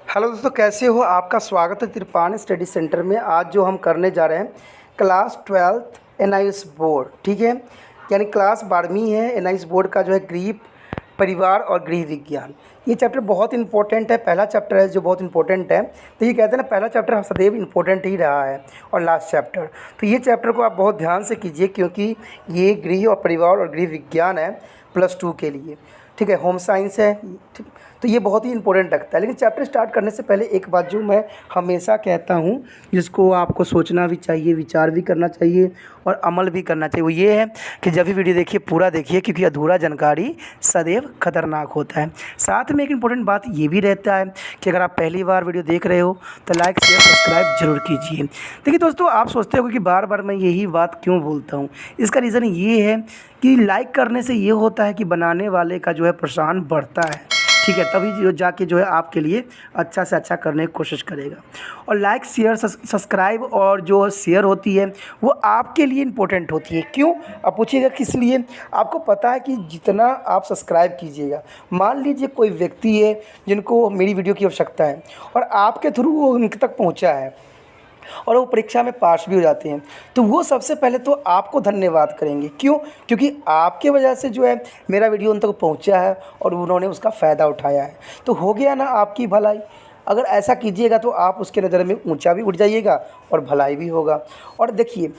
Hello दोस्तों, कैसे हो? आपका स्वागत है त्रिपाणी स्टडी सेंटर में। आज जो हम करने जा रहे हैं क्लास 12th एनआईएस बोर्ड, ठीक है, यानी क्लास 12वीं है एनआईएस बोर्ड का जो है गृह परिवार और गृह विज्ञान। ये चैप्टर बहुत इंपॉर्टेंट है, पहला चैप्टर है जो बहुत इंपॉर्टेंट है। तो ये कहते हैं ना, पहला चैप्टर सदैव इंपॉर्टेंट ही रहा है और लास्ट चैप्टर। तो ये चैप्टर को आप बहुत ध्यान से कीजिए क्योंकि ये गृह और परिवार और गृह विज्ञान है +2 के लिए, ठीक है, होम साइंस है, ठीक। तो ये बहुत ही इंपॉर्टेंट लगता है। लेकिन चैप्टर स्टार्ट करने से पहले एक बात जो मैं हमेशा कहता हूँ, जिसको आपको सोचना भी चाहिए, विचार भी करना चाहिए और अमल भी करना चाहिए, वो ये है कि जब भी वीडियो देखिए पूरा देखिए, क्योंकि अधूरा जानकारी सदैव खतरनाक होता है। साथ में एक इम्पोर्टेंट बात ये भी रहता है कि अगर आप पहली बार वीडियो देख रहे हो तो लाइक शेयर सब्सक्राइब जरूर कीजिए। देखिए दोस्तों, आप सोचते हो कि बार बार मैं यही बात क्यों बोलता हूँ। इसका रीज़न ये है कि लाइक करने से ये होता है कि बनाने वाले का जो है प्रोत्साहन बढ़ता है, ठीक है, तभी जो जाके जो है आपके लिए अच्छा से अच्छा करने की कोशिश करेगा। और लाइक शेयर सब्सक्राइब और जो शेयर होती है वो आपके लिए इम्पोर्टेंट होती है। क्यों? आप पूछिएगा किस लिए। आपको पता है कि जितना आप सब्सक्राइब कीजिएगा, मान लीजिए कोई व्यक्ति है जिनको मेरी वीडियो की आवश्यकता है और आपके थ्रू वो उनके तक पहुँचा है और वो परीक्षा में पास भी हो जाते हैं, तो वो सबसे पहले तो आपको धन्यवाद करेंगे। क्यों? क्योंकि आपके वजह से जो है मेरा वीडियो उन तक पहुंचा है और उन्होंने उसका फ़ायदा उठाया है। तो हो गया ना आपकी भलाई। अगर ऐसा कीजिएगा तो आप उसके नज़र में ऊंचा भी उठ जाइएगा और भलाई भी होगा। और देखिए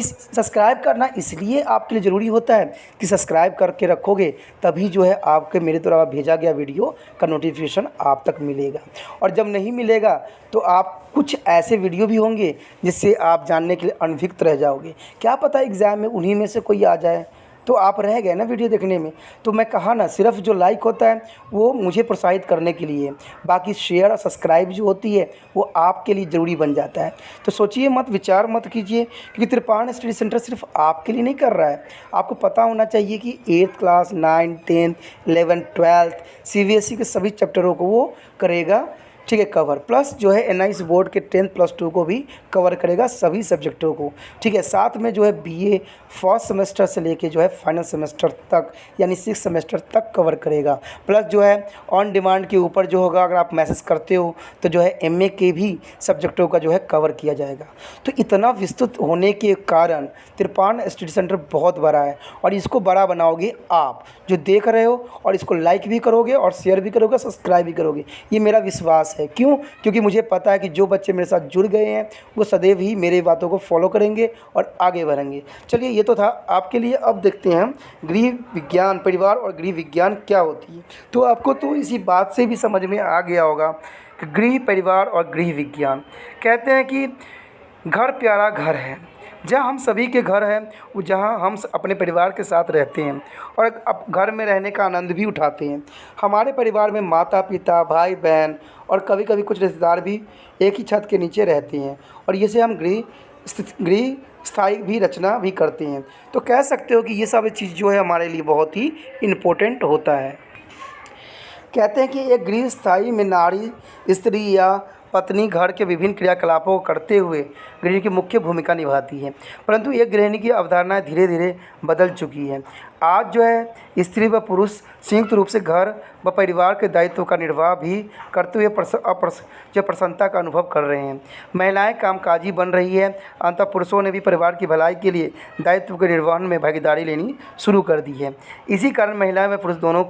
सब्सक्राइब करना इसलिए आपके लिए ज़रूरी होता है कि सब्सक्राइब करके रखोगे तभी जो है आपके मेरे द्वारा भेजा गया वीडियो का नोटिफिकेशन आप तक मिलेगा। और जब नहीं मिलेगा तो आप कुछ ऐसे वीडियो भी होंगे जिससे आप जानने के लिए अनभिज्ञ रह जाओगे। क्या पता एग्ज़ाम में उन्हीं में से कोई आ जाए, तो आप रह गए ना वीडियो देखने में। तो मैं कहा ना, सिर्फ जो लाइक होता है वो मुझे प्रोत्साहित करने के लिए, बाकी शेयर और सब्सक्राइब जो होती है वो आपके लिए ज़रूरी बन जाता है। तो सोचिए मत, विचार मत कीजिए, क्योंकि त्रिपाणी स्टडी सेंटर सिर्फ आपके लिए नहीं कर रहा है। आपको पता होना चाहिए कि 8th class 9th 10th 11th 12th CBSE के सभी चैप्टरों को वो करेगा, ठीक है, कवर। प्लस जो है एनआईएस बोर्ड के 10th +2 को भी कवर करेगा, सभी सब्जेक्टों को, ठीक है। साथ में जो है बीए फर्स्ट सेमेस्टर से लेके जो है फाइनल सेमेस्टर तक यानी 6th सेमेस्टर तक कवर करेगा। प्लस जो है ऑन डिमांड के ऊपर जो होगा, अगर आप मैसेज करते हो तो जो है एमए के भी सब्जेक्टों का जो है कवर किया जाएगा। तो इतना विस्तृत होने के कारण त्रिपाणी स्टडी सेंटर बहुत बड़ा है और इसको बड़ा बनाओगे आप जो देख रहे हो, और इसको लाइक भी करोगे और शेयर भी करोगे, सब्सक्राइब भी करोगे, ये मेरा विश्वास है। क्यों? क्योंकि मुझे पता है कि जो बच्चे मेरे साथ जुड़ गए हैं वो सदैव ही मेरी बातों को फॉलो करेंगे और आगे बढ़ेंगे। चलिए, ये तो था आपके लिए। अब देखते हैं गृह विज्ञान, परिवार और गृह विज्ञान क्या होती है। तो आपको तो इसी बात से भी समझ में आ गया होगा कि गृह परिवार और गृह विज्ञान कहते हैं कि घर प्यारा घर है, जहाँ हम सभी के घर हैं, वो जहाँ हम अपने परिवार के साथ रहते हैं और अब घर में रहने का आनंद भी उठाते हैं। हमारे परिवार में माता पिता, भाई बहन और कभी कभी कुछ रिश्तेदार भी एक ही छत के नीचे रहते हैं और इसे हम गृह स्थायी भी रचना भी करते हैं। तो कह सकते हो कि ये सब चीज़ जो है हमारे लिए बहुत ही इम्पोर्टेंट होता है। कहते हैं कि एक गृह स्थायी में नारी, स्त्री या पत्नी घर के विभिन्न क्रियाकलापों को करते हुए गृहिणी की मुख्य भूमिका निभाती है। परंतु एक गृहिणी की अवधारणा धीरे धीरे बदल चुकी है। आज जो है स्त्री व पुरुष संयुक्त रूप से घर व परिवार के दायित्व का निर्वाह भी करते हुए प्रसन्नता का अनुभव कर रहे हैं। महिलाएं कामकाजी बन रही है। अंततः पुरुषों ने भी परिवार की भलाई के लिए दायित्व के निर्वहन में भागीदारी लेनी शुरू कर दी है। इसी कारण महिलाएं व पुरुष दोनों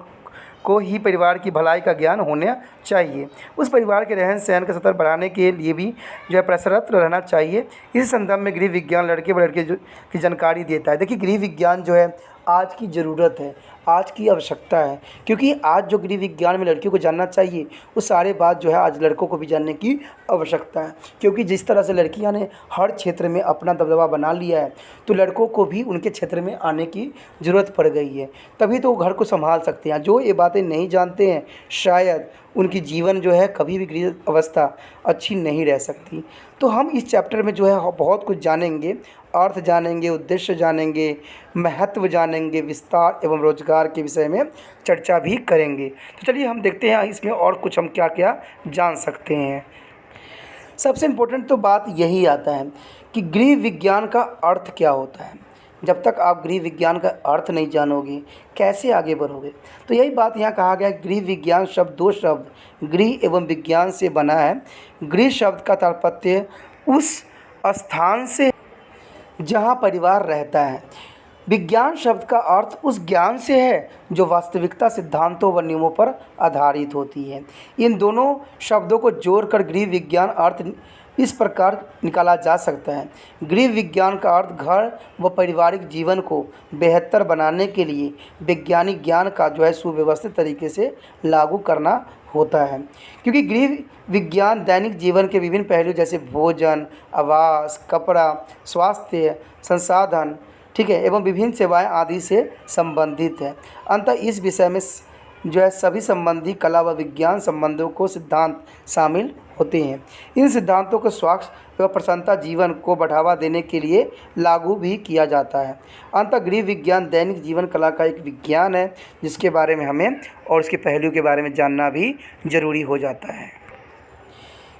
को ही परिवार की भलाई का ज्ञान होना चाहिए। उस परिवार के रहन सहन का स्तर बढ़ाने के लिए भी जो है प्रसरत रहना चाहिए। इस संदर्भ में गृह विज्ञान लड़के व लड़के की जानकारी देता है। देखिए, गृह विज्ञान जो है आज की ज़रूरत है, आज की आवश्यकता है, क्योंकि आज जो गृह विज्ञान में लड़कियों को जानना चाहिए वो सारे बात जो है आज लड़कों को भी जानने की आवश्यकता है। क्योंकि जिस तरह से लड़कियां ने हर क्षेत्र में अपना दबदबा बना लिया है, तो लड़कों को भी उनके क्षेत्र में आने की ज़रूरत पड़ गई है, तभी तो वो घर को संभाल सकते हैं। जो ये बातें नहीं जानते हैं, शायद उनकी जीवन जो है कभी भी गृह अवस्था अच्छी नहीं रह सकती। तो हम इस चैप्टर में जो है बहुत कुछ जानेंगे, अर्थ जानेंगे, उद्देश्य जानेंगे, महत्व जानेंगे, विस्तार एवं रोजगार के विषय में चर्चा भी करेंगे। तो चलिए हम देखते हैं इसमें और कुछ हम क्या क्या जान सकते हैं। सबसे इम्पोर्टेंट तो बात यही आता है कि गृह विज्ञान का अर्थ क्या होता है। जब तक आप गृह विज्ञान का अर्थ नहीं जानोगे कैसे आगे बढ़ोगे। तो यही बात यहाँ कहा गया है, गृह विज्ञान शब्द दो शब्द गृह एवं विज्ञान से बना है। गृह शब्द का तात्पर्य उस स्थान से जहाँ परिवार रहता है। विज्ञान शब्द का अर्थ उस ज्ञान से है जो वास्तविकता, सिद्धांतों व नियमों पर आधारित होती है। इन दोनों शब्दों को जोड़कर गृह विज्ञान अर्थ इस प्रकार निकाला जा सकता है। गृह विज्ञान का अर्थ घर व पारिवारिक जीवन को बेहतर बनाने के लिए वैज्ञानिक ज्ञान का जो है सुव्यवस्थित तरीके से लागू करना होता है। क्योंकि गृह विज्ञान दैनिक जीवन के विभिन्न पहलू जैसे भोजन, आवास, कपड़ा, स्वास्थ्य, संसाधन, ठीक है, एवं विभिन्न सेवाएं आदि से संबंधित है। अंततः इस विषय में जो है सभी संबंधी कला व विज्ञान संबंधों को सिद्धांत शामिल होते हैं। इन सिद्धांतों को स्वास्थ्य व प्रसन्नता जीवन को बढ़ावा देने के लिए लागू भी किया जाता है। अंततः गृह विज्ञान दैनिक जीवन कला का एक विज्ञान है जिसके बारे में हमें और उसके पहलू के बारे में जानना भी जरूरी हो जाता है।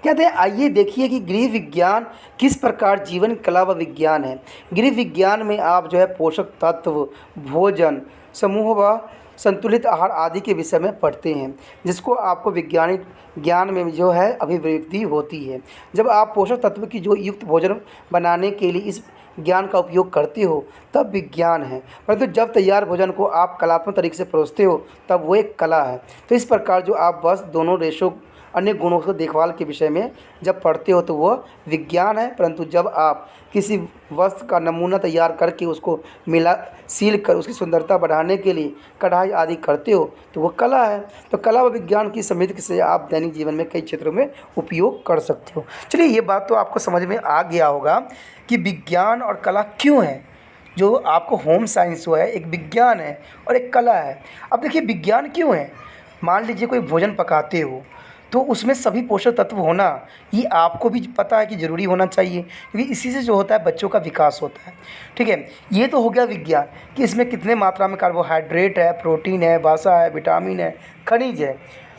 कहते हैं आइए देखिए कि गृह विज्ञान किस प्रकार जीवन कला व विज्ञान है। गृह विज्ञान में आप जो है पोषक तत्व, भोजन, समूह व संतुलित आहार आदि के विषय में पढ़ते हैं, जिसको आपको वैज्ञानिक ज्ञान में जो है अभिव्यक्ति होती है। जब आप पोषक तत्व की जो युक्त भोजन बनाने के लिए इस ज्ञान का उपयोग करते हो तब विज्ञान है, परंतु जब तैयार भोजन को आप कलात्मक तरीके से परोसते हो तब वो एक कला है। तो इस प्रकार जो आप बस दोनों रेशों अन्य गुणों की देखभाल के विषय में जब पढ़ते हो तो वह विज्ञान है, परंतु जब आप किसी वस्तु का नमूना तैयार करके उसको मिला सील कर उसकी सुंदरता बढ़ाने के लिए कढ़ाई आदि करते हो तो वह कला है। तो कला व विज्ञान की समृद्धि से आप दैनिक जीवन में कई क्षेत्रों में उपयोग कर सकते हो। चलिए ये बात तो आपको समझ में आ गया होगा कि विज्ञान और कला क्यों है। जो आपको होम साइंस हुआ है एक विज्ञान है और एक कला है। अब देखिए विज्ञान क्यों है, मान लीजिए कोई भोजन पकाते हो तो उसमें सभी पोषक तत्व होना ये आपको भी पता है कि ज़रूरी होना चाहिए, क्योंकि इसी से जो होता है बच्चों का विकास होता है। ठीक है, ये तो हो गया विज्ञान कि इसमें कितने मात्रा में कार्बोहाइड्रेट है, प्रोटीन है, वसा है, विटामिन है, खनिज है।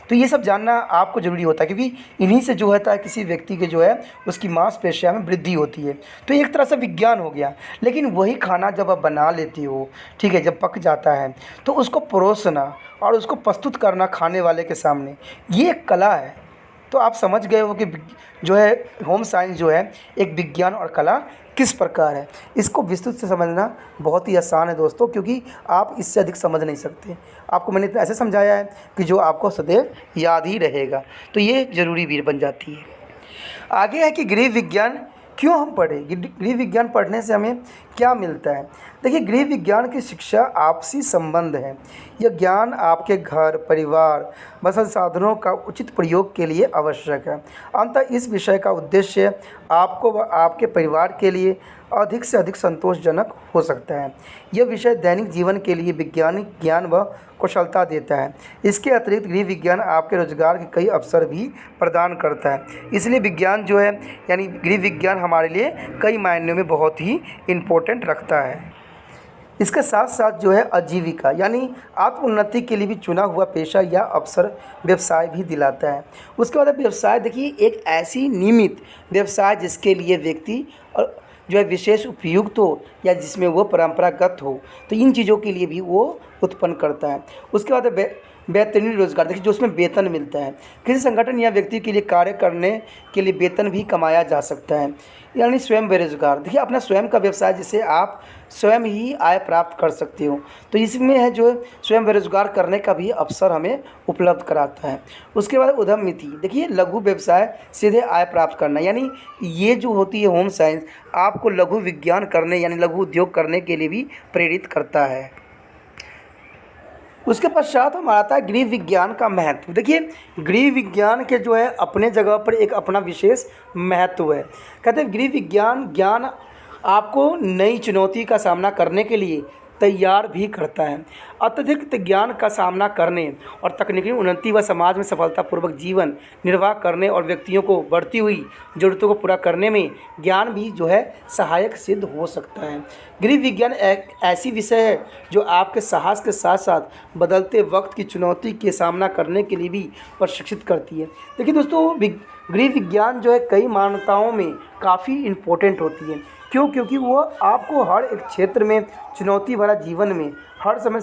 तो ये सब जानना आपको ज़रूरी होता है क्योंकि इन्हीं से जो होता है किसी व्यक्ति के जो है उसकी मांसपेशियों में वृद्धि होती है। तो एक तरह से विज्ञान हो गया। लेकिन वही खाना जब आप बना लेती हो, ठीक है, जब पक जाता है तो उसको परोसना और उसको प्रस्तुत करना खाने वाले के सामने, ये एक कला है। तो आप समझ गए हो कि जो है होम साइंस जो है एक विज्ञान और कला किस प्रकार है। इसको विस्तृत से समझना बहुत ही आसान है दोस्तों, क्योंकि आप इससे अधिक समझ नहीं सकते। आपको मैंने इतना ऐसे समझाया है कि जो आपको सदैव याद ही रहेगा, तो ये ज़रूरी भी बन जाती है। आगे है कि गृह विज्ञान क्यों हम पढ़ें, गृह विज्ञान पढ़ने से हमें क्या मिलता है। देखिए गृह विज्ञान की शिक्षा आपसी संबंध है। यह ज्ञान आपके घर, परिवार व संसाधनों का उचित प्रयोग के लिए आवश्यक है। अंततः इस विषय का उद्देश्य आपको व आपके परिवार के लिए अधिक से अधिक संतोषजनक हो सकता है। यह विषय दैनिक जीवन के लिए वैज्ञानिक ज्ञान व कुशलता देता है। इसके अतिरिक्त गृह विज्ञान आपके रोजगार के कई अवसर भी प्रदान करता है। इसलिए विज्ञान जो है यानी गृह विज्ञान हमारे लिए कई मायनों में बहुत ही इम्पोर्टेंट रखता है। इसके साथ साथ जो है आजीविका यानी आत्मोन्नति के लिए भी चुना हुआ पेशा या अवसर व्यवसाय भी दिलाता है। उसके बाद व्यवसाय देखिए एक ऐसी नियमित व्यवसाय जिसके लिए व्यक्ति जो है विशेष उपयुक्त हो या जिसमें वो परंपरागत हो, तो इन चीज़ों के लिए भी वो उत्पन्न करता है। उसके बाद वेतनी रोजगार देखिए जो उसमें वेतन मिलता है। किसी संगठन या व्यक्ति के लिए कार्य करने के लिए वेतन भी कमाया जा सकता है, यानी स्वयं बेरोजगार। देखिए अपना स्वयं का व्यवसाय जिससे आप स्वयं ही आय प्राप्त कर सकते हो, तो इसमें है जो स्वयं बेरोजगार करने का भी अवसर हमें उपलब्ध कराता है। उसके बाद उद्यमिता देखिए लघु व्यवसाय सीधे आय प्राप्त करना, यानी ये जो होती है होम साइंस आपको लघु विज्ञान करने यानी लघु उद्योग करने के लिए भी प्रेरित करता है। उसके पश्चात हमारा आता है गृह विज्ञान का महत्व। देखिए गृह विज्ञान के जो है अपने जगह पर एक अपना विशेष महत्व है। कहते हैं गृह विज्ञान ज्ञान आपको नई चुनौती का सामना करने के लिए तैयार भी करता है। अत्यधिक ज्ञान का सामना करने और तकनीकी उन्नति व समाज में सफलतापूर्वक जीवन निर्वाह करने और व्यक्तियों को बढ़ती हुई ज़रूरतों को पूरा करने में ज्ञान भी जो है सहायक सिद्ध हो सकता है। गृह विज्ञान एक ऐसी विषय है जो आपके साहस के साथ साथ बदलते वक्त की चुनौती के सामना करने के लिए भी प्रशिक्षित करती है। देखिए दोस्तों गृह विज्ञान जो है कई मान्यताओं में काफ़ी इम्पोर्टेंट होती है। क्यों? क्योंकि वो आपको हर एक क्षेत्र में, चुनौती भरा जीवन में हर समय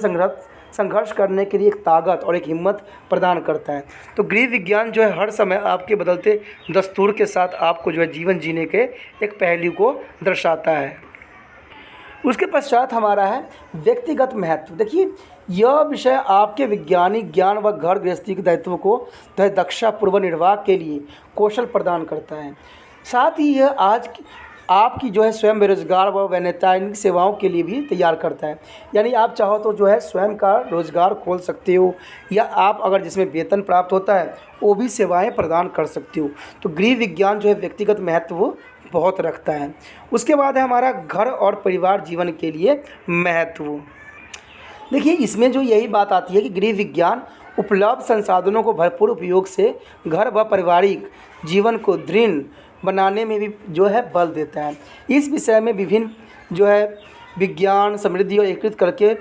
संघर्ष करने के लिए एक ताकत और एक हिम्मत प्रदान करता है। तो गृह विज्ञान जो है हर समय आपके बदलते दस्तूर के साथ आपको जो है जीवन जीने के एक पहलू को दर्शाता है। उसके पश्चात हमारा है व्यक्तिगत महत्व। देखिए, यह विषय आपके वैज्ञानिक ज्ञान व घर गृहस्थी के दायित्व को दक्षा पूर्व निर्वाह के लिए कौशल प्रदान करता है। साथ ही यह आपकी जो है स्वयं बेरोजगार व वैधानिक सेवाओं के लिए भी तैयार करता है। यानी आप चाहो तो जो है स्वयं का रोजगार खोल सकते हो, या आप अगर जिसमें वेतन प्राप्त होता है वो भी सेवाएं प्रदान कर सकते हो। तो गृह विज्ञान जो है व्यक्तिगत महत्व बहुत रखता है। उसके बाद है हमारा घर और परिवार जीवन के लिए महत्व। देखिए, इसमें जो यही बात आती है कि गृह विज्ञान उपलब्ध संसाधनों को भरपूर उपयोग से घर व पारिवारिक जीवन को दृढ़ बनाने में भी जो है बल देता है। इस विषय में विभिन्न जो है विज्ञान समृद्धि और एकीकृत करके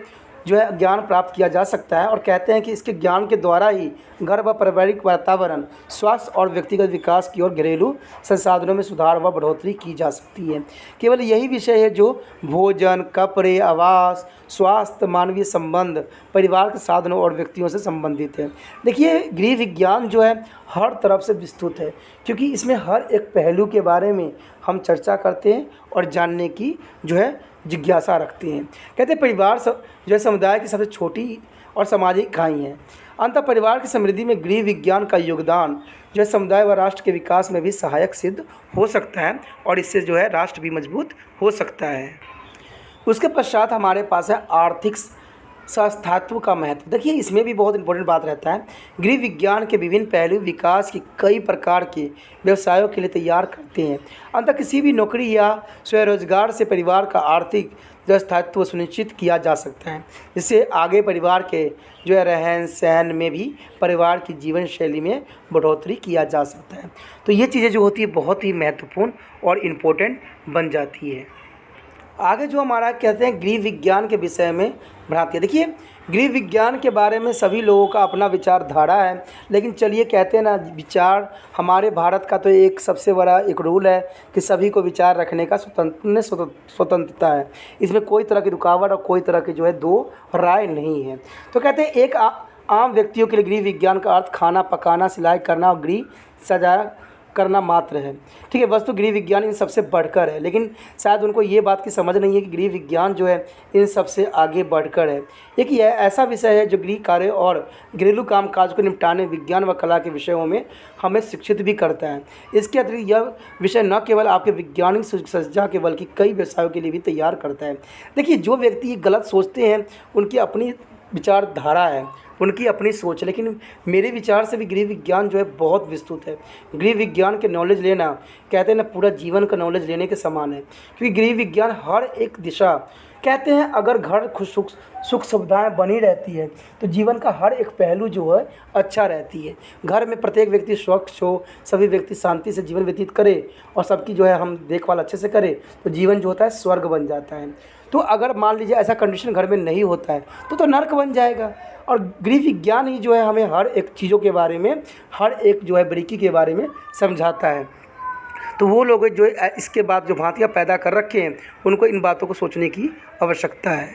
जो है ज्ञान प्राप्त किया जा सकता है, और कहते हैं कि इसके ज्ञान के द्वारा ही घर व पारिवारिक वातावरण, स्वास्थ्य और व्यक्तिगत विकास की ओर घरेलू संसाधनों में सुधार व बढ़ोतरी की जा सकती है। केवल यही विषय है जो भोजन, कपड़े, आवास, स्वास्थ्य, मानवीय संबंध, परिवार के साधनों और व्यक्तियों से संबंधित है। देखिए, गृह विज्ञान जो है हर तरफ से विस्तृत है, क्योंकि इसमें हर एक पहलू के बारे में हम चर्चा करते हैं और जानने की जो है जिज्ञासा रखते हैं। कहते हैं परिवार जो है समुदाय की सबसे छोटी और सामाजिक इकाई है। अंततः परिवार की समृद्धि में गृह विज्ञान का योगदान जो है समुदाय व राष्ट्र के विकास में भी सहायक सिद्ध हो सकता है, और इससे जो है राष्ट्र भी मजबूत हो सकता है। उसके पश्चात हमारे पास है आर्थिक स्वास्थ्यत्व का महत्व। देखिए, इसमें भी बहुत इंपॉर्टेंट बात रहता है। गृह विज्ञान के विभिन्न पहलू विकास की कई प्रकार के व्यवसायों के लिए तैयार करते हैं। अंततः किसी भी नौकरी या स्वरोजगार से परिवार का आर्थिक स्थायित्व सुनिश्चित किया जा सकता है, जिससे आगे परिवार के जो है रहन सहन में भी परिवार की जीवन शैली में बढ़ोतरी किया जा सकता है। तो ये चीज़ें जो होती है बहुत ही महत्वपूर्ण और इम्पोर्टेंट बन जाती है। आगे जो हमारा कहते हैं गृह विज्ञान के विषय में भ्रांति। देखिए, गृह विज्ञान के बारे में सभी लोगों का अपना विचारधारा है, लेकिन चलिए कहते हैं ना, विचार हमारे भारत का तो एक सबसे बड़ा एक रूल है कि सभी को विचार रखने का स्वतंत्रता है। इसमें कोई तरह की रुकावट और कोई तरह की जो है दो राय नहीं है। तो कहते हैं एक आम व्यक्तियों के लिए गृह विज्ञान का अर्थ खाना पकाना, सिलाई करना और गृह सजा करना मात्र है। ठीक है, वस्तु गृह विज्ञान इन सबसे बढ़कर है, लेकिन शायद उनको ये बात की समझ नहीं है कि गृह विज्ञान जो है इन सबसे आगे बढ़कर है। एक ये ऐसा विषय है जो गृह कार्य और घरेलू कामकाज को निपटाने, विज्ञान व कला के विषयों में हमें शिक्षित भी करता है। इसके अतिरिक्त यह विषय न केवल आपके वैज्ञानिक सज्जा के बल्कि कई व्यवसायों के लिए भी तैयार करता है। देखिए, जो व्यक्ति ये गलत सोचते हैं उनकी अपनी विचारधारा है, उनकी अपनी सोच, लेकिन मेरे विचार से भी गृह विज्ञान जो है बहुत विस्तृत है। गृह विज्ञान के नॉलेज लेना कहते हैं ना पूरा जीवन का नॉलेज लेने के समान है, क्योंकि गृह विज्ञान हर एक दिशा, कहते हैं अगर घर सुख सुविधाएं बनी रहती है तो जीवन का हर एक पहलू जो है अच्छा रहती है। घर में प्रत्येक व्यक्ति स्वच्छ हो, सभी व्यक्ति शांति से जीवन व्यतीत करे और सबकी जो है हम देखभाल अच्छे से करें तो जीवन जो होता है स्वर्ग बन जाता है। तो अगर मान लीजिए ऐसा कंडीशन घर में नहीं होता है तो नर्क बन जाएगा। और गृह विज्ञान ही जो है हमें हर एक चीज़ों के बारे में, हर एक जो है बारीकी के बारे में समझाता है। तो वो लोग जो इसके बाद जो भ्रांतियाँ पैदा कर रखे हैं उनको इन बातों को सोचने की आवश्यकता है।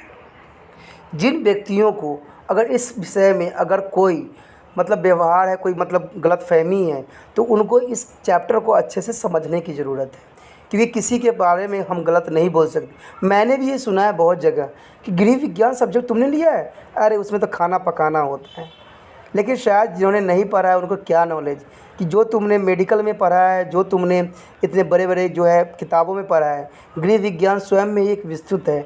जिन व्यक्तियों को अगर इस विषय में अगर कोई मतलब व्यवहार है, कोई मतलब गलतफहमी है, तो उनको इस चैप्टर को अच्छे से समझने की ज़रूरत है, क्योंकि किसी के बारे में हम गलत नहीं बोल सकते। मैंने भी ये सुना है बहुत जगह कि गृह विज्ञान सब्जेक्ट तुमने लिया है, अरे उसमें तो खाना पकाना होता है। लेकिन शायद जिन्होंने नहीं पढ़ा है उनको क्या नॉलेज कि जो तुमने मेडिकल में पढ़ा है, जो तुमने इतने बड़े बड़े जो है किताबों में पढ़ा है, गृह विज्ञान स्वयं में एक विस्तृत है।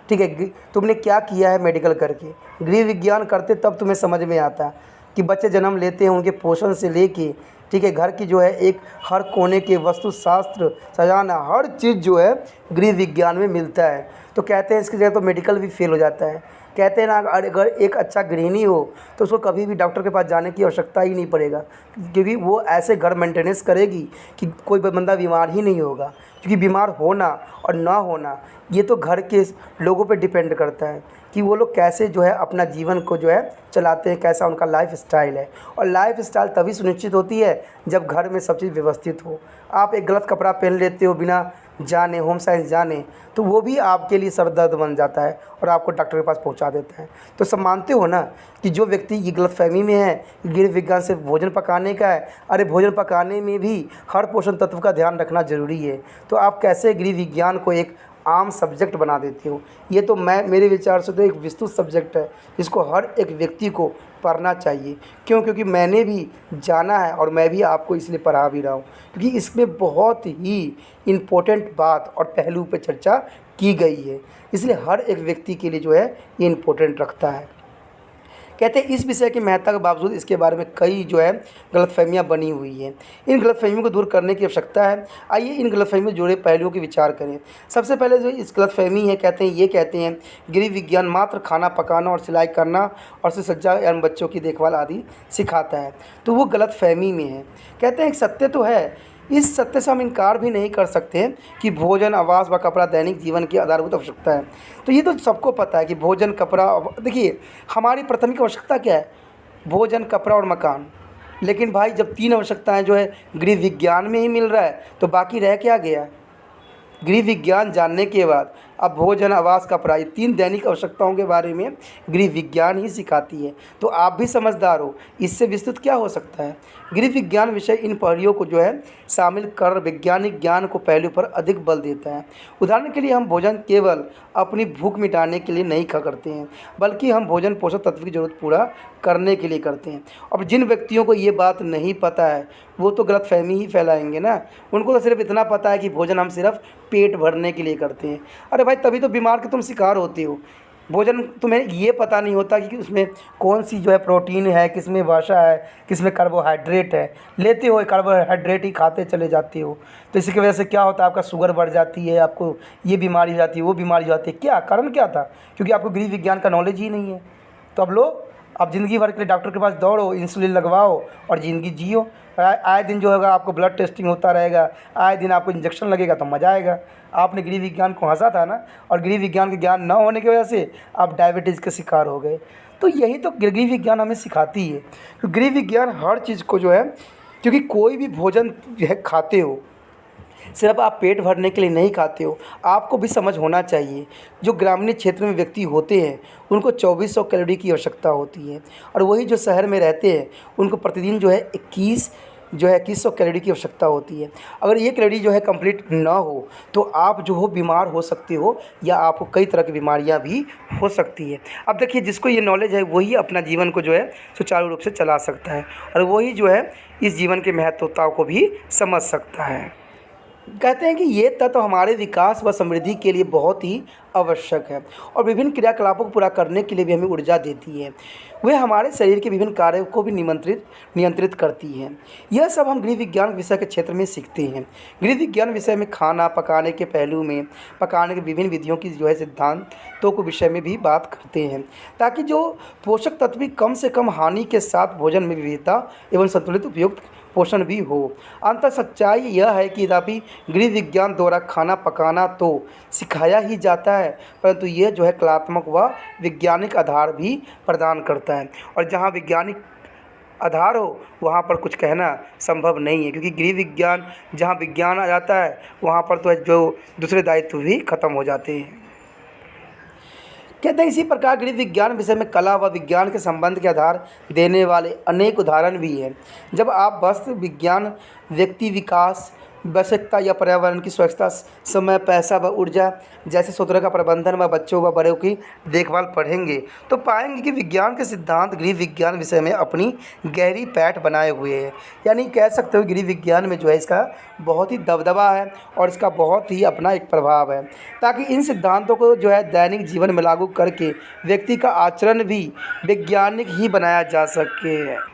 ठीक है, तुमने क्या किया है मेडिकल करके, गृह विज्ञान करते तब तुम्हें समझ में आता कि बच्चे जन्म लेते हैं उनके पोषण से लेके, ठीक है, घर की जो है एक हर कोने के वस्तु शास्त्र सजाना हर चीज़ जो है गृह विज्ञान में मिलता है। तो कहते हैं इसकी जगह तो मेडिकल भी फेल हो जाता है। कहते हैं ना अगर एक अच्छा गृहिणी हो तो उसको कभी भी डॉक्टर के पास जाने की आवश्यकता ही नहीं पड़ेगा, क्योंकि वो ऐसे घर मेंटेनेंस करेगी कि कोई बंदा बीमार ही नहीं होगा। क्योंकि बीमार होना और ना होना ये तो घर के लोगों पे डिपेंड करता है कि वो लोग कैसे जो है अपना जीवन को जो है चलाते हैं, कैसा उनका लाइफ स्टाइल है। और लाइफ स्टाइल तभी सुनिश्चित होती है जब घर में सब चीज़ व्यवस्थित हो। आप एक गलत कपड़ा पहन लेते हो बिना जाने, होम साइंस जाने, तो वो भी आपके लिए सर दर्द बन जाता है और आपको डॉक्टर के पास पहुंचा देता है। तो सब मानते हो ना कि जो व्यक्ति ये गलतफ़हमी में है कि गृह विज्ञान सिर्फ भोजन पकाने का है, अरे भोजन पकाने में भी हर पोषण तत्व का ध्यान रखना ज़रूरी है। तो आप कैसे गृह विज्ञान को एक आम सब्जेक्ट बना देते हो? ये तो मेरे विचार से तो एक विस्तृत सब्जेक्ट है जिसको हर एक व्यक्ति को पढ़ना चाहिए। क्यों? क्योंकि मैंने भी जाना है और मैं भी आपको इसलिए पढ़ा भी रहा हूँ, क्योंकि इसमें बहुत ही इम्पोर्टेंट बात और पहलू पे चर्चा की गई है, इसलिए हर एक व्यक्ति के लिए जो है ये इम्पोर्टेंट रखता है। कहते हैं इस विषय की महत्ता के बावजूद इसके बारे में कई जो है गलतफ़हमियाँ बनी हुई हैं। इन गलतफ़हमियों को दूर करने की आवश्यकता है। आइए इन गलतफ़हमियों में जुड़े पहलुओं की विचार करें। सबसे पहले जो इस गलतफ़हमी है, कहते हैं गृह विज्ञान मात्र खाना पकाना और सिलाई करना और से सज्जा एवं बच्चों की देखभाल आदि सिखाता है, तो वो गलतफ़हमी में है। कहते हैं एक सत्य तो है, इस सत्य से हम इनकार भी नहीं कर सकते हैं कि भोजन, आवास व कपड़ा दैनिक जीवन की आधारभूत आवश्यकता है। तो ये तो सबको पता है कि भोजन, कपड़ा, देखिए हमारी प्राथमिक आवश्यकता क्या है? भोजन, कपड़ा और मकान। लेकिन भाई जब 3 आवश्यकताएं जो है गृह विज्ञान में ही मिल रहा है तो बाकी रह क्या गया? गृह विज्ञान जानने के बाद अब भोजन, आवास, कपड़ा, ये 3 दैनिक आवश्यकताओं के बारे में गृह विज्ञान ही सिखाती है। तो आप भी समझदार हो, इससे विस्तृत क्या हो सकता है? गृह विज्ञान विषय इन पहलुओं को जो है शामिल कर वैज्ञानिक ज्ञान को पहलू पर अधिक बल देता है। उदाहरण के लिए हम भोजन केवल अपनी भूख मिटाने के लिए नहीं करते हैं, बल्कि हम भोजन पोषक तत्व की ज़रूरत पूरा करने के लिए करते हैं। अब जिन व्यक्तियों को ये बात नहीं पता है वो तो गलतफ़हमी ही फैलाएंगे ना। उनको तो सिर्फ इतना पता है कि भोजन हम सिर्फ पेट भरने के लिए करते हैं। अरे भाई तभी तो बीमार के तुम शिकार होते हो। भोजन तुम्हें ये पता नहीं होता कि उसमें कौन सी जो है प्रोटीन है, किस में वसा है, किस में कार्बोहाइड्रेट है। लेते हो कार्बोहाइड्रेट ही खाते चले जाते हो, तो इसी की वजह से क्या होता है, आपका शुगर बढ़ जाती है, आपको ये बीमारी हो जाती है, वो बीमारी हो जाती है। क्या कारण क्या था? क्योंकि आपको गृह विज्ञान का नॉलेज ही नहीं है। तो अब लो, अब ज़िंदगी भर के लिए डॉक्टर के पास दौड़ो, इंसुलिन लगवाओ और ज़िंदगी जियो। आए दिन जो होगा आपको ब्लड टेस्टिंग होता रहेगा, आए दिन आपको इंजेक्शन लगेगा, तो मज़ा आएगा। आपने गृह विज्ञान को हंसा था ना, और गृह विज्ञान के ज्ञान न होने की वजह से आप डायबिटीज़ के शिकार हो गए। तो यही तो गृह विज्ञान हमें सिखाती है। तो गृह विज्ञान हर चीज़ को जो है, क्योंकि कोई भी भोजन जो है खाते हो सिर्फ आप पेट भरने के लिए नहीं खाते हो, आपको भी समझ होना चाहिए। जो ग्रामीण क्षेत्र में व्यक्ति होते हैं उनको 2400 कैलोरी की आवश्यकता होती है, और वही जो शहर में रहते हैं उनको प्रतिदिन जो है 2100 कैलोरी की आवश्यकता होती है। अगर ये कैलोरी जो है कंप्लीट ना हो तो आप जो हो बीमार हो सकते हो, या आपको कई तरह की बीमारियां भी हो सकती है। अब देखिए जिसको ये नॉलेज है वही अपना जीवन को जो है सुचारू रूप से चला सकता है, और वही जो है इस जीवन के महत्वताओं को भी समझ सकता है। कहते हैं कि ये तत्व हमारे विकास व समृद्धि के लिए बहुत ही आवश्यक है, और विभिन्न क्रियाकलापों को पूरा करने के लिए भी हमें ऊर्जा देती है। वे हमारे शरीर के विभिन्न कार्यों को भी नियंत्रित करती हैं। यह सब हम गृह विज्ञान विषय के क्षेत्र में सीखते हैं। गृह विज्ञान विषय में खाना पकाने के पहलू में, पकाने के विभिन्न विधियों की जो है सिद्धांतों को विषय में भी बात करते हैं, ताकि जो पोषक तत्व भी कम से कम हानि के साथ भोजन में विविधता एवं संतुलित उपयुक्त पोषण भी हो। अंतर सच्चाई यह है कि यद्यपि गृह विज्ञान द्वारा खाना पकाना तो सिखाया ही जाता है, परंतु यह जो है कलात्मक व वैज्ञानिक आधार भी प्रदान करता है, और जहाँ वैज्ञानिक आधार हो वहाँ पर कुछ कहना संभव नहीं है, क्योंकि गृह विज्ञान जहाँ विज्ञान आ जाता है वहाँ पर तो जो दूसरे दायित्व भी खत्म हो जाते हैं। कहते हैं इसी प्रकार गृह विज्ञान विषय में कला व विज्ञान के संबंध के आधार देने वाले अनेक उदाहरण भी हैं। जब आप वस्तु विज्ञान, व्यक्ति विकास, आवश्यकता या पर्यावरण की सुरक्षा, समय, पैसा व ऊर्जा जैसे सूत्रों का प्रबंधन व बच्चों व बड़ों की देखभाल पढ़ेंगे तो पाएंगे कि विज्ञान के सिद्धांत गृह विज्ञान विषय में अपनी गहरी पैठ बनाए हुए हैं। यानी कह सकते हो गृह विज्ञान में जो है इसका बहुत ही दबदबा है और इसका बहुत ही अपना एक प्रभाव है, ताकि इन सिद्धांतों को जो है दैनिक जीवन में लागू करके व्यक्ति का आचरण भी वैज्ञानिक ही बनाया जा सके।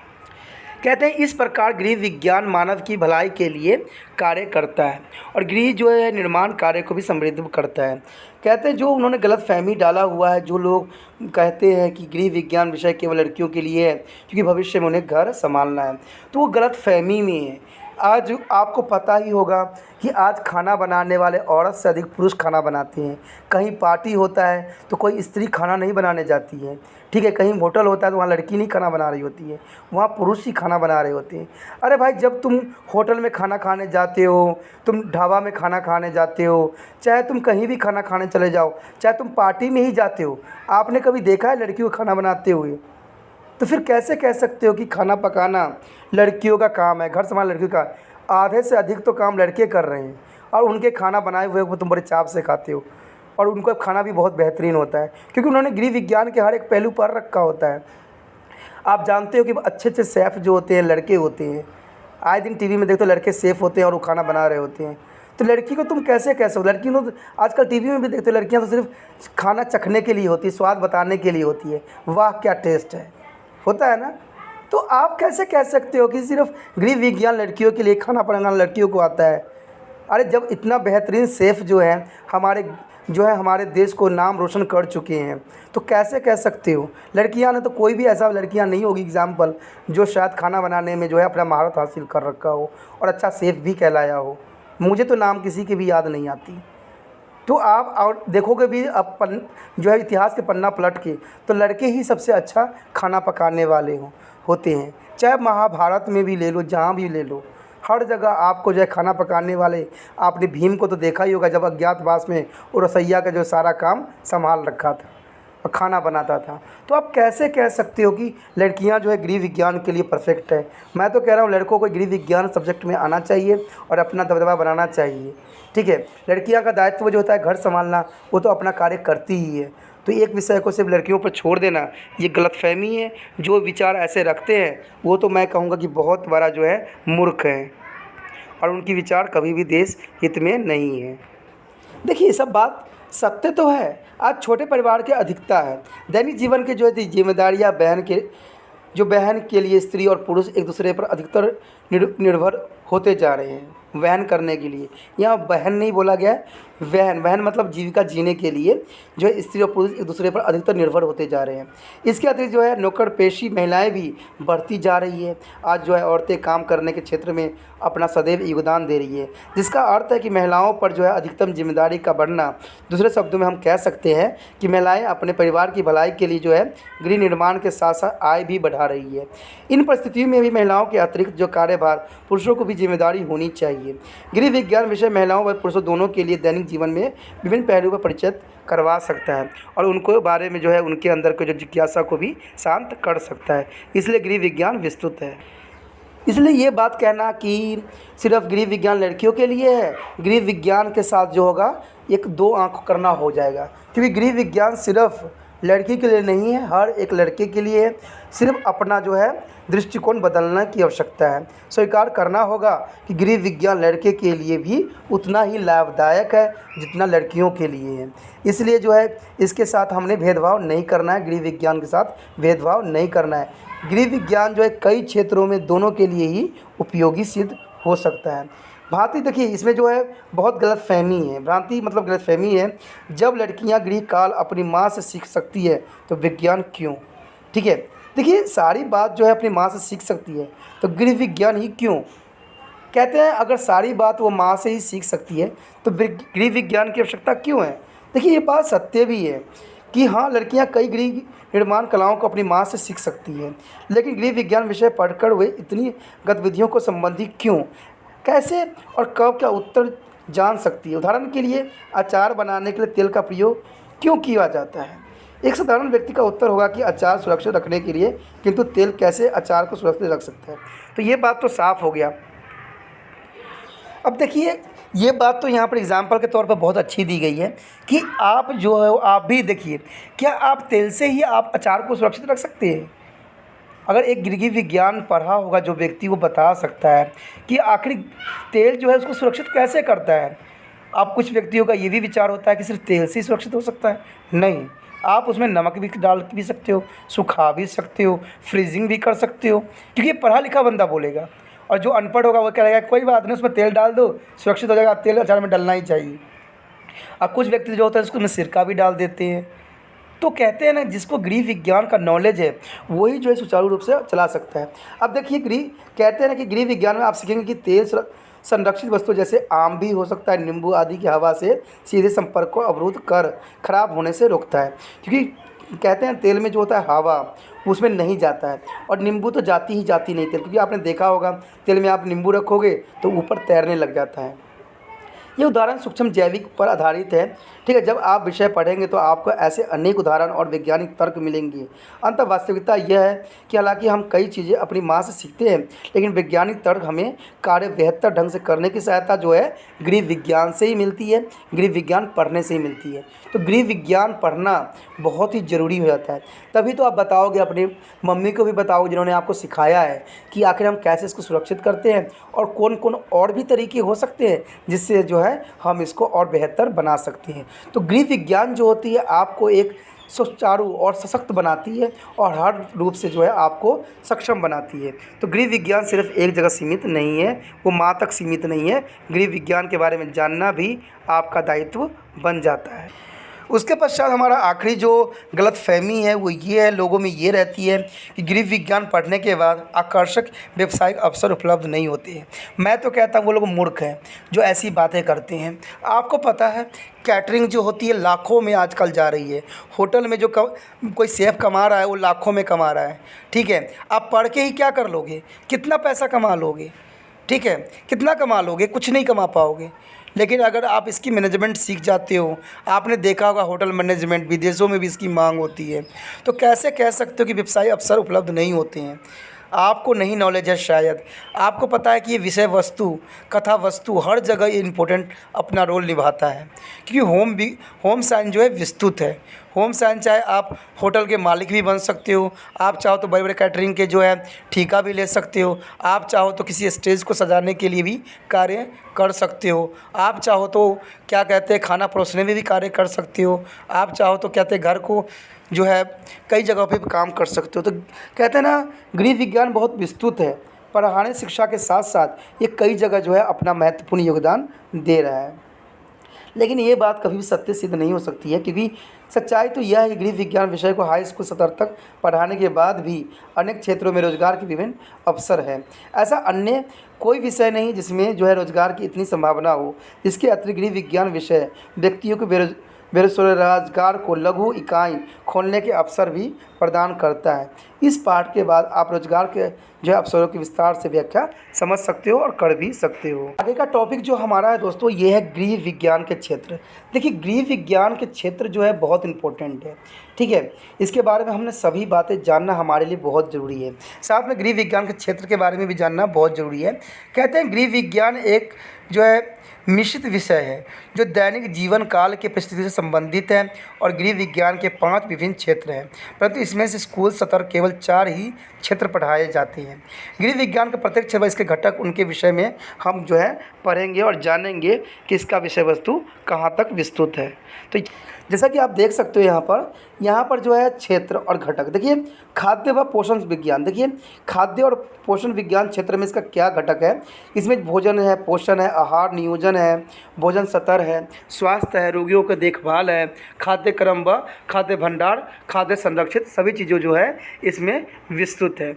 कहते हैं इस प्रकार गृह विज्ञान मानव की भलाई के लिए कार्य करता है, और गृह जो है निर्माण कार्य को भी समृद्ध करता है। कहते हैं जो उन्होंने गलत फहमी डाला हुआ है, जो लोग कहते हैं कि गृह विज्ञान विषय केवल लड़कियों के लिए है क्योंकि भविष्य में उन्हें घर संभालना है, तो वो गलत फहमी में है। आज आपको पता ही होगा कि आज खाना बनाने वाले औरत से अधिक पुरुष खाना बनाते हैं। कहीं पार्टी होता है तो कोई स्त्री खाना नहीं बनाने जाती है, ठीक है। कहीं होटल होता है तो वहाँ लड़की नहीं खाना बना रही होती है, वहाँ पुरुष ही खाना बना रहे होते हैं। अरे भाई, जब तुम होटल में खाना खाने जाते हो, तुम ढाबा में खाना खाने जाते हो, चाहे तुम कहीं भी खाना खाने चले जाओ, चाहे तुम पार्टी में ही जाते हो, आपने कभी देखा है लड़की को खाना बनाते हुए? तो फिर कैसे कह सकते हो कि खाना पकाना लड़कियों का काम है, घर संभालना लड़कियों का? आधे से अधिक तो काम लड़के कर रहे हैं, और उनके खाना बनाए हुए वो तुम बड़े चाव से खाते हो, और उनका खाना भी बहुत बेहतरीन होता है, क्योंकि उन्होंने गृह विज्ञान के हर एक पहलू पर रखा होता है। आप जानते हो कि अच्छे अच्छे शेफ़ जो होते हैं लड़के होते हैं। आए दिन टीवी में देखते हो लड़के शेफ़ होते हैं और वो खाना बना रहे होते हैं। तो लड़की को तुम कैसे कह सकते हो? लड़की तो आजकल टीवी में भी देखते हो, लड़कियां तो सिर्फ खाना चखने के लिए होती है, स्वाद बताने के लिए होती है, वाह क्या टेस्ट है, होता है ना। तो आप कैसे कह सकते हो कि सिर्फ गृह विज्ञान लड़कियों के लिए, खाना बनाना लड़कियों को आता है? अरे जब इतना बेहतरीन शेफ़ जो है हमारे देश को नाम रोशन कर चुके हैं, तो कैसे कह सकते हो? लड़कियां ने तो कोई भी ऐसा लड़कियां नहीं होगी एग्जाम्पल जो शायद खाना बनाने में जो है अपना महारत हासिल कर रखा हो और अच्छा शेफ़ भी कहलाया हो। मुझे तो नाम किसी की भी याद नहीं आती। तो आप और देखोगे भी अब जो है इतिहास के पन्ना पलट के, तो लड़के ही सबसे अच्छा खाना पकाने वाले होते हैं। चाहे महाभारत में भी ले लो, जहाँ भी ले लो, हर जगह आपको जो है खाना पकाने वाले। आपने भीम को तो देखा ही होगा, जब अज्ञातवास में वो रसोइया का जो सारा काम संभाल रखा था और खाना बनाता था। तो आप कैसे कह सकते हो कि लड़कियां जो है गृह विज्ञान के लिए परफेक्ट है? मैं तो कह रहा हूँ लड़कों को गृह विज्ञान सब्जेक्ट में आना चाहिए और अपना दबदबा बनाना चाहिए, ठीक है। लड़कियां का दायित्व जो होता है घर संभालना, वो तो अपना कार्य करती ही है। तो एक विषय को सिर्फ लड़कियों पर छोड़ देना, ये गलतफहमी है। जो विचार ऐसे रखते हैं वो तो मैं कहूँगा कि बहुत बड़ा जो है मूर्ख है, और उनकी विचार कभी भी देश हित में नहीं है। देखिए, ये सब बात सत्य तो है। आज छोटे परिवार की अधिकता है। दैनिक जीवन के जो है जिम्मेदारियाँ बहन के लिए स्त्री और पुरुष एक दूसरे पर अधिकतर निर्भर होते जा रहे हैं वहन करने के लिए। यहाँ बहन नहीं बोला गया है, वहन मतलब जीविका जीने के लिए जो है स्त्री और पुरुष एक दूसरे पर अधिकतर निर्भर होते जा रहे हैं। इसके अतिरिक्त जो है नौकर पेशी महिलाएं भी बढ़ती जा रही है। आज जो है औरतें काम करने के क्षेत्र में अपना सदैव योगदान दे रही है, जिसका अर्थ है कि महिलाओं पर जो है अधिकतम जिम्मेदारी का बढ़ना। दूसरे शब्दों में हम कह सकते हैं कि महिलाएं अपने परिवार की भलाई के लिए जो है गृह निर्माण के साथ साथ आय भी बढ़ा रही है। इन परिस्थितियों में भी महिलाओं के अतिरिक्त जो कार्यभार पुरुषों को भी जिम्मेदारी होनी चाहिए। गृह विज्ञान विषय महिलाओं व पुरुषों दोनों के लिए दैनिक जीवन में विभिन्न पहलुओं पर परिचित करवा सकता है और उनको बारे में जो है उनके अंदर के जो जिज्ञासा को भी शांत कर सकता है। इसलिए गृह विज्ञान विस्तृत है। इसलिए ये बात कहना कि सिर्फ गृह विज्ञान लड़कियों के लिए है, गृह विज्ञान के साथ जो होगा एक दो आंख करना हो जाएगा, क्योंकि गृह विज्ञान सिर्फ लड़की के लिए नहीं है, हर एक लड़के के लिए है। सिर्फ अपना जो है दृष्टिकोण बदलने की आवश्यकता है। स्वीकार करना होगा कि गृह विज्ञान लड़के के लिए भी उतना ही लाभदायक है जितना लड़कियों के लिए है। इसलिए जो है इसके साथ हमने भेदभाव नहीं करना है, गृह विज्ञान के साथ भेदभाव नहीं करना है। गृह विज्ञान जो है कई क्षेत्रों में दोनों के लिए ही उपयोगी सिद्ध हो सकता है। भ्रांति देखिए, इसमें जो है बहुत गलतफहमी है। भ्रांति मतलब गलतफहमी है। जब लड़कियां गृह काल अपनी माँ से सीख सकती है तो विज्ञान क्यों? ठीक है, देखिए सारी बात जो है अपनी माँ से सीख सकती है तो गृह विज्ञान ही क्यों? कहते हैं अगर सारी बात वो माँ से ही सीख सकती है तो गृह विज्ञान की आवश्यकता क्यों है? देखिए ये बात सत्य भी है कि हाँ, लड़कियां कई गृह निर्माण कलाओं को अपनी माँ से सीख सकती हैं, लेकिन गृह विज्ञान विषय पढ़कर वे इतनी गतिविधियों को संबंधी क्यों, कैसे और कब का उत्तर जान सकती है। उदाहरण के लिए अचार बनाने के लिए तेल का प्रयोग क्यों किया जाता है? एक साधारण व्यक्ति का उत्तर होगा कि अचार सुरक्षित रखने के लिए, किंतु तेल कैसे अचार को सुरक्षित रख सकता है? तो ये बात तो साफ हो गया। अब देखिए, ये बात तो यहाँ पर एग्जाम्पल के तौर पर बहुत अच्छी दी गई है कि आप जो है आप भी देखिए, क्या आप तेल से ही आप अचार को सुरक्षित रख सकते हैं? अगर एक गृह विज्ञान पढ़ा होगा जो व्यक्ति वो बता सकता है कि आखिर तेल जो है उसको सुरक्षित कैसे करता है। अब कुछ व्यक्तियों का ये भी विचार होता है कि सिर्फ तेल से ही सुरक्षित हो सकता है। नहीं, आप उसमें नमक भी डाल भी सकते हो, सुखा भी सकते हो, फ्रीजिंग भी कर सकते हो, क्योंकि ये पढ़ा लिखा बंदा बोलेगा। और जो अनपढ़ होगा वो कहेगा कोई बात नहीं, उसमें तेल डाल दो, सुरक्षित हो जाएगा। तेल अचार में डलना ही चाहिए। अब कुछ व्यक्ति जो होता है उसको में सिरका भी डाल देते हैं, तो कहते हैं ना, जिसको गृह विज्ञान का नॉलेज है वही जो है सुचारू रूप से चला सकता है। अब देखिए, गृह कहते हैं ना कि गृह विज्ञान में आप सीखेंगे कि तेल संरक्षित वस्तु जैसे आम भी हो सकता है, नींबू आदि की हवा से सीधे संपर्क को अवरुद्ध कर खराब होने से रोकता है। क्योंकि कहते हैं तेल में जो होता है हवा उसमें नहीं जाता है, और नींबू तो जाती ही जाती नहीं तेल, क्योंकि आपने देखा होगा तेल में आप नींबू रखोगे तो ऊपर तैरने लग जाता है। ये उदाहरण सूक्ष्म जैविक पर आधारित है। ठीक है, जब आप विषय पढ़ेंगे तो आपको ऐसे अनेक उदाहरण और वैज्ञानिक तर्क मिलेंगे। अंत वास्तविकता यह है कि हालांकि हम कई चीज़ें अपनी माँ से सीखते हैं, लेकिन वैज्ञानिक तर्क हमें कार्य बेहतर ढंग से करने की सहायता जो है गृह विज्ञान से ही मिलती है, गृह विज्ञान पढ़ने से ही मिलती है। तो गृह विज्ञान पढ़ना बहुत ही ज़रूरी हो जाता है। तभी तो आप बताओगे, अपनी मम्मी को भी बताओगे जिन्होंने आपको सिखाया है कि आखिर हम कैसे इसको सुरक्षित करते हैं और कौन कौन और भी तरीके हो सकते हैं जिससे जो है हम इसको और बेहतर बना सकते हैं। तो गृह विज्ञान जो होती है आपको एक सुचारू और सशक्त बनाती है और हर रूप से जो है आपको सक्षम बनाती है। तो गृह विज्ञान सिर्फ एक जगह सीमित नहीं है, वो माँ तक सीमित नहीं है। गृह विज्ञान के बारे में जानना भी आपका दायित्व बन जाता है। उसके पश्चात हमारा आखिरी जो गलतफहमी है वो ये है, लोगों में ये रहती है कि गृह विज्ञान पढ़ने के बाद आकर्षक व्यावसायिक अवसर उपलब्ध नहीं होते हैं। मैं तो कहता हूँ वो लोग मूर्ख हैं जो ऐसी बातें करते हैं। आपको पता है कैटरिंग जो होती है लाखों में आजकल जा रही है। होटल में जो कोई शेफ़ कमा रहा है वो लाखों में कमा रहा है। ठीक है, आप पढ़ के ही क्या कर लोगे, कितना पैसा कमा लोगे? ठीक है, कितना कमा लोगे? कुछ नहीं कमा पाओगे। लेकिन अगर आप इसकी मैनेजमेंट सीख जाते हो, आपने देखा होगा होटल मैनेजमेंट विदेशों में भी इसकी मांग होती है, तो कैसे कह सकते हो कि व्यवसायिक अवसर उपलब्ध नहीं होते हैं? आपको नहीं नॉलेज है शायद। आपको पता है कि ये विषय वस्तु, कथा वस्तु हर जगह ये इम्पोर्टेंट अपना रोल निभाता है, क्योंकि होम साइंस जो है विस्तृत है। होम साइंस चाहे आप होटल के मालिक भी बन सकते हो, आप चाहो तो बड़े बड़े कैटरिंग के जो है ठेका भी ले सकते हो, आप चाहो तो किसी स्टेज को सजाने के लिए भी कार्य कर सकते हो, आप चाहो तो क्या कहते हैं खाना परोसने में भी कार्य कर सकते हो, आप चाहो तो कहते हैं घर को जो है कई जगहों पे काम कर सकते हो। तो कहते हैं ना गृह विज्ञान बहुत विस्तृत है, पढ़ाने शिक्षा के साथ साथ ये कई जगह जो है अपना महत्वपूर्ण योगदान दे रहा है। लेकिन ये बात कभी भी सत्य सिद्ध नहीं हो सकती है, क्योंकि सच्चाई तो यह है कि गृह विज्ञान विषय को हाई स्कूल स्तर तक पढ़ाने के बाद भी अनेक क्षेत्रों में रोजगार के विभिन्न अवसर हैं। ऐसा अन्य कोई विषय नहीं जिसमें जो है रोजगार की इतनी संभावना हो। इसके अतिरिक्त गृह विज्ञान विषय व्यक्तियों को बेरोजगार को लघु इकाई खोलने के अवसर भी प्रदान करता है। इस पाठ के बाद आप रोजगार के जो है अवसरों की विस्तार से व्याख्या समझ सकते हो और कर भी सकते हो। आगे का टॉपिक जो हमारा है दोस्तों ये है गृह विज्ञान के क्षेत्र। देखिए गृह विज्ञान के क्षेत्र जो है बहुत इंपॉर्टेंट है। ठीक है, इसके बारे में हमने सभी बातें जानना हमारे लिए बहुत ज़रूरी है। साथ में गृह विज्ञान के क्षेत्र के बारे में भी जानना बहुत ज़रूरी है। कहते हैं गृह विज्ञान एक जो है मिश्रित विषय है जो दैनिक जीवन काल के परिस्थिति से संबंधित है और गृह विज्ञान के 5 विभिन्न क्षेत्र हैं, परंतु इसमें से स्कूल स्तर केवल 4 ही क्षेत्र पढ़ाए जाते हैं। गृह विज्ञान का प्रत्येक क्षेत्र इसके घटक उनके विषय में हम जो है पढ़ेंगे और जानेंगे कि इसका विषय वस्तु कहाँ तक विस्तृत है। तो जैसा कि आप देख सकते हो यहाँ पर जो है क्षेत्र और घटक, देखिए खाद्य व पोषण विज्ञान। देखिए खाद्य और पोषण विज्ञान क्षेत्र में इसका क्या घटक है, इसमें भोजन है, पोषण है, आहार नियोजन है, भोजन स्तर है, स्वास्थ्य है, रोगियों की देखभाल है, खाद्य क्रम व खाद्य भंडार, खाद्य संरक्षित सभी चीज़ों जो है इसमें विस्तृत है।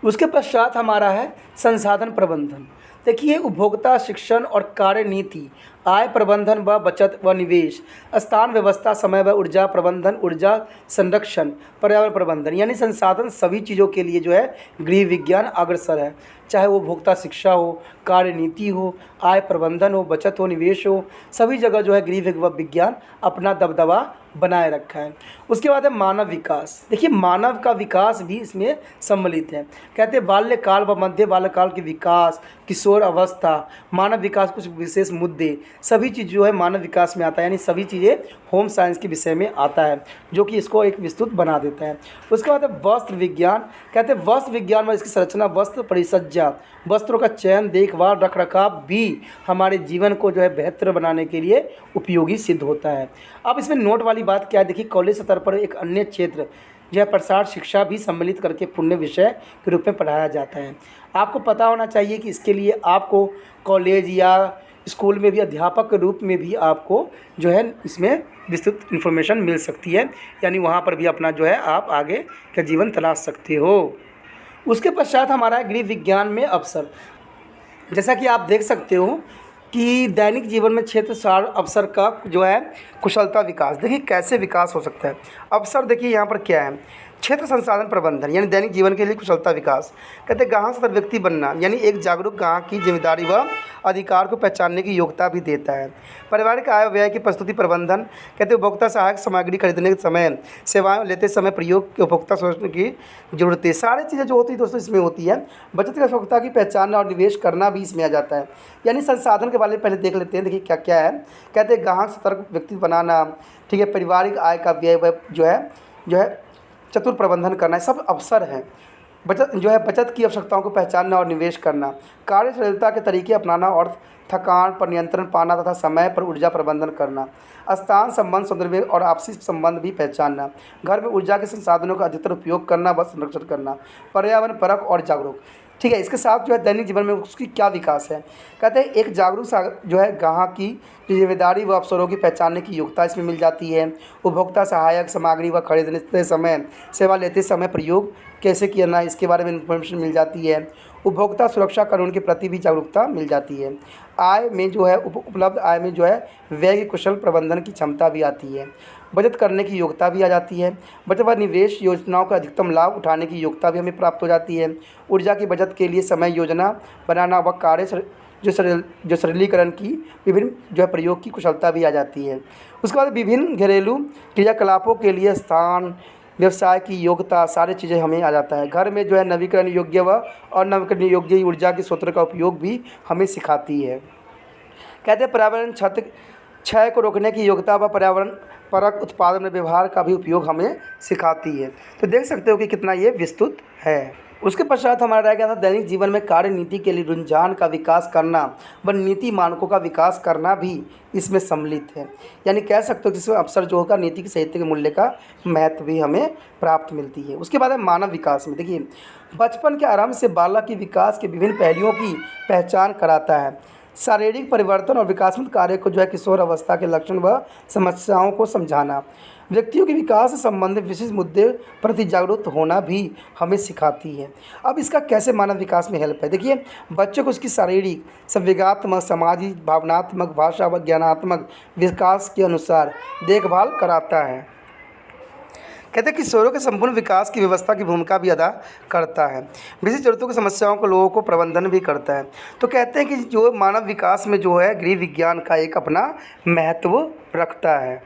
उसके पश्चात हमारा है संसाधन प्रबंधन। देखिए उपभोक्ता शिक्षण और कार्य नीति, आय प्रबंधन व बचत व निवेश, स्थान व्यवस्था, समय व ऊर्जा प्रबंधन, ऊर्जा संरक्षण, पर्यावरण प्रबंधन, यानी संसाधन सभी चीज़ों के लिए जो है गृह विज्ञान अग्रसर है। चाहे वो उपभोक्ता शिक्षा हो, कार्य नीति हो, आय प्रबंधन हो, बचत हो, निवेश हो, सभी जगह जो है गृह विज्ञान अपना दबदबा बनाए रखा है। उसके बाद है मानव विकास। देखिए मानव का विकास भी इसमें सम्मिलित है। कहते हैं बाल्यकाल व मध्य बाल्यकाल के विकास, किशोर अवस्था, मानव विकास, कुछ विशेष मुद्दे, सभी चीज़ जो है मानव विकास में आता है, यानी सभी चीज़ें होम साइंस के विषय में आता है, जो कि इसको एक विस्तृत बना देता है। उसके बाद है वस्त्र विज्ञान। कहते हैं वस्त्र विज्ञान में इसकी संरचना, वस्त्र परिसज्जा, वस्त्रों का चयन, देखभाल, रखरखाव भी हमारे जीवन को जो है बेहतर बनाने के लिए उपयोगी सिद्ध होता है। अब इसमें नोट वाली बात क्या है, देखिए कॉलेज स्तर पर एक अन्य क्षेत्र जो है प्रसार शिक्षा भी सम्मिलित करके पुण्य विषय के रूप में पढ़ाया जाता है। आपको पता होना चाहिए कि इसके लिए आपको कॉलेज या स्कूल में भी अध्यापक के रूप में भी आपको जो है इसमें विस्तृत इन्फॉर्मेशन मिल सकती है, यानी वहाँ पर भी अपना जो है आप आगे का जीवन तलाश सकते हो। उसके पश्चात हमारा है गृह विज्ञान में अवसर। जैसा कि आप देख सकते हो कि दैनिक जीवन में क्षेत्रसार अवसर का जो है कुशलता विकास। देखिए कैसे विकास हो सकता है। अवसर देखिए यहाँ पर क्या है, क्षेत्र संसाधन प्रबंधन यानी दैनिक जीवन के लिए कुशलता विकास। कहते हैं ग्राहक सतत व्यक्ति बनना, यानी एक जागरूक ग्राहक की जिम्मेदारी व अधिकार को पहचानने की योग्यता भी देता है। पारिवारिक आय व्यय की प्रस्तुति प्रबंधन। कहते हैं उपभोक्ता सहायक सामग्री खरीदने के समय, सेवाएं लेते समय प्रयोग के उपभोक्ता सोचने की जरूरत है। सारी चीज़ें जो होती है दोस्तों इसमें होती है। बचत की आवश्यकता की पहचानना और निवेश करना भी इसमें आ जाता है। यानी संसाधन के बारे में पहले देख लेते हैं। देखिए क्या क्या है। कहते हैं ग्राहक सतर्क व्यक्ति बनाना, ठीक है, पारिवारिक आय का व्यय जो है चतुर प्रबंधन करना, सब अवसर हैं। बचत की आवश्यकताओं को पहचानना और निवेश करना, कार्यशीलता के तरीके अपनाना और थकान पर नियंत्रण पाना तथा समय पर ऊर्जा प्रबंधन करना, स्थान संबंध सौंदर्य और आपसी संबंध भी पहचानना, घर में ऊर्जा के संसाधनों का अधिकतर उपयोग करना व संरक्षण करना, पर्यावरण परक और जागरूक। ठीक है, इसके साथ जो है दैनिक जीवन में उसकी क्या विकास है। कहते हैं एक जागरूक जो है ग्राहक की जिम्मेदारी व अवसरों की पहचानने की योग्यता इसमें मिल जाती है। उपभोक्ता सहायक सामग्री व खरीदने समय, सेवा लेते समय प्रयोग कैसे करना इसके बारे में इंफॉर्मेशन मिल जाती है। उपभोक्ता सुरक्षा कानून के प्रति भी जागरूकता मिल जाती है। आय में जो है उपलब्ध आय में जो है व्यय की कुशल प्रबंधन की क्षमता भी आती है। बचत करने की योग्यता भी आ जाती है। बचत व निवेश योजनाओं का अधिकतम लाभ उठाने की योग्यता भी हमें प्राप्त हो जाती है। ऊर्जा की बचत के लिए समय योजना बनाना व कार्य जो सरलीकरण की विभिन्न जो है प्रयोग की कुशलता भी आ जाती है। उसके बाद विभिन्न घरेलू क्रियाकलापों के लिए स्थान, व्यवसाय की योग्यता, सारी चीज़ें हमें आ जाता है। घर में जो है नवीकरण योग्य व अनवीकरण योग्य ऊर्जा के स्रोत का उपयोग भी हमें सिखाती है। कहते हैं पर्यावरण क्षय को रोकने की योग्यता व पर्यावरण परक उत्पादन में व्यवहार का भी उपयोग हमें सिखाती है। तो देख सकते हो कि कितना ये विस्तृत है। उसके पश्चात हमारा रह गया था दैनिक जीवन में कार्य नीति के लिए रुझान का विकास करना व नीति मानकों का विकास करना भी इसमें सम्मिलित है। यानी कह सकते हो कि इसमें अवसर जो होगा नीति के साहित्य के मूल्य का महत्व भी हमें प्राप्त मिलती है। उसके बाद है मानव विकास में। देखिए बचपन के आरंभ से बालक की विकास के विभिन्न पहलुओं की पहचान कराता है। शारीरिक परिवर्तन और विकासात्मक कार्य को जो है किशोर अवस्था के लक्षण व समस्याओं को समझाना, व्यक्तियों के विकास से संबंधित विशिष्ट मुद्दे प्रति जागरूक होना भी हमें सिखाती है। अब इसका कैसे मानव विकास में हेल्प है। देखिए बच्चों को उसकी शारीरिक, संवेगात्मक, सामाजिक, भावनात्मक, भाषा व ज्ञानात्मक विकास के अनुसार देखभाल कराता है। कहते हैं किशोरों के संपूर्ण विकास की व्यवस्था की भूमिका भी अदा करता है। विशिष्ट जरूरतों की समस्याओं को लोगों को प्रबंधन भी करता है। तो कहते हैं कि जो मानव विकास में जो है गृह विज्ञान का एक अपना महत्व रखता है।